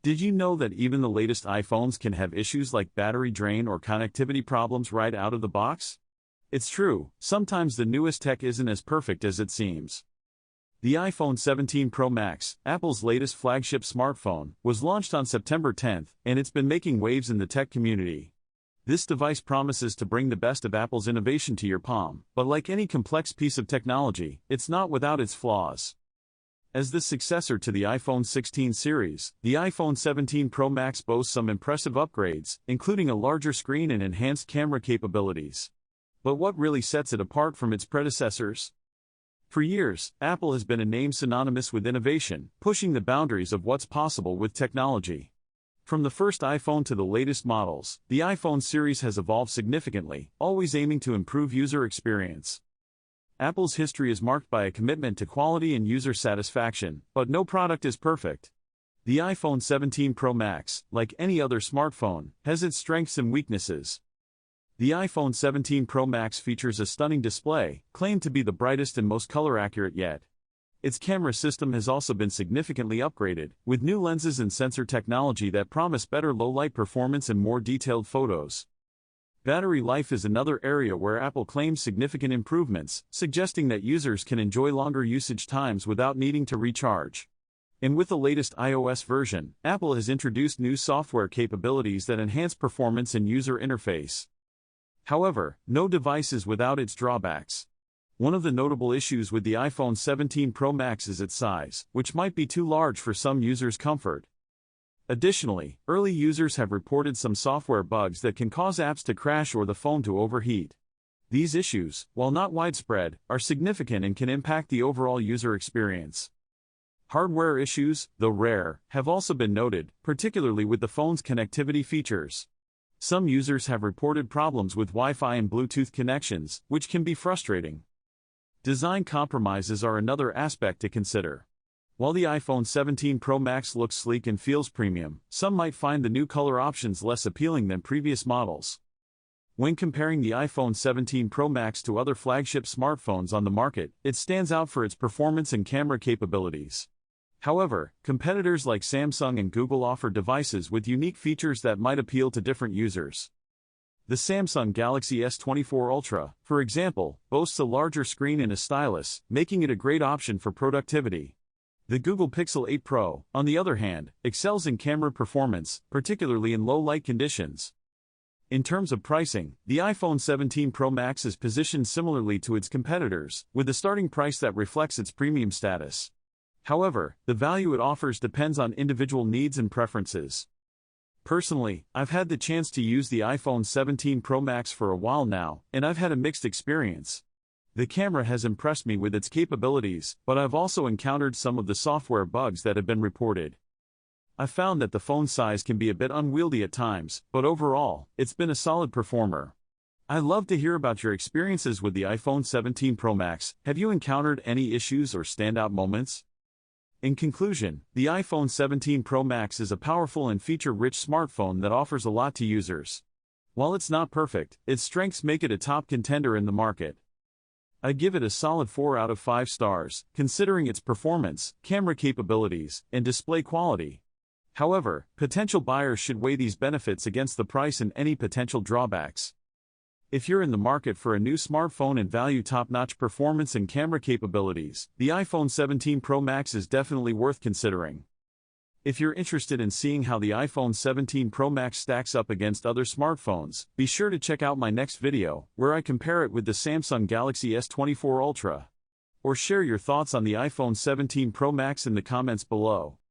Did you know that even the latest iPhones can have issues like battery drain or connectivity problems right out of the box? It's true, sometimes the newest tech isn't as perfect as it seems. The iPhone 17 Pro Max, Apple's latest flagship smartphone, was launched on September 10th, and it's been making waves in the tech community. This device promises to bring the best of Apple's innovation to your palm, but like any complex piece of technology, it's not without its flaws. As the successor to the iPhone 16 series, the iPhone 17 Pro Max boasts some impressive upgrades, including a larger screen and enhanced camera capabilities. But what really sets it apart from its predecessors? For years, Apple has been a name synonymous with innovation, pushing the boundaries of what's possible with technology. From the first iPhone to the latest models, the iPhone series has evolved significantly, always aiming to improve user experience. Apple's history is marked by a commitment to quality and user satisfaction, but no product is perfect. The iPhone 17 Pro Max, like any other smartphone, has its strengths and weaknesses. The iPhone 17 Pro Max features a stunning display, claimed to be the brightest and most color-accurate yet. Its camera system has also been significantly upgraded, with new lenses and sensor technology that promise better low-light performance and more detailed photos. Battery life is another area where Apple claims significant improvements, suggesting that users can enjoy longer usage times without needing to recharge. And with the latest iOS version, Apple has introduced new software capabilities that enhance performance and user interface. However, no device is without its drawbacks. One of the notable issues with the iPhone 17 Pro Max is its size, which might be too large for some users' comfort. Additionally, early users have reported some software bugs that can cause apps to crash or the phone to overheat. These issues, while not widespread, are significant and can impact the overall user experience. Hardware issues, though rare, have also been noted, particularly with the phone's connectivity features. Some users have reported problems with Wi-Fi and Bluetooth connections, which can be frustrating. Design compromises are another aspect to consider. While the iPhone 17 Pro Max looks sleek and feels premium, some might find the new color options less appealing than previous models. When comparing the iPhone 17 Pro Max to other flagship smartphones on the market, it stands out for its performance and camera capabilities. However, competitors like Samsung and Google offer devices with unique features that might appeal to different users. The Samsung Galaxy S24 Ultra, for example, boasts a larger screen and a stylus, making it a great option for productivity. The Google Pixel 8 Pro, on the other hand, excels in camera performance, particularly in low-light conditions. In terms of pricing, the iPhone 17 Pro Max is positioned similarly to its competitors, with a starting price that reflects its premium status. However, the value it offers depends on individual needs and preferences. Personally, I've had the chance to use the iPhone 17 Pro Max for a while now, and I've had a mixed experience. The camera has impressed me with its capabilities, but I've also encountered some of the software bugs that have been reported. I've found that the phone size can be a bit unwieldy at times, but overall, it's been a solid performer. I'd love to hear about your experiences with the iPhone 17 Pro Max. Have you encountered any issues or standout moments? In conclusion, the iPhone 17 Pro Max is a powerful and feature-rich smartphone that offers a lot to users. While it's not perfect, its strengths make it a top contender in the market. I give it a solid 4 out of 5 stars, considering its performance, camera capabilities, and display quality. However, potential buyers should weigh these benefits against the price and any potential drawbacks. If you're in the market for a new smartphone and value top-notch performance and camera capabilities, the iPhone 17 Pro Max is definitely worth considering. If you're interested in seeing how the iPhone 17 Pro Max stacks up against other smartphones, be sure to check out my next video, where I compare it with the Samsung Galaxy S24 Ultra. Or share your thoughts on the iPhone 17 Pro Max in the comments below.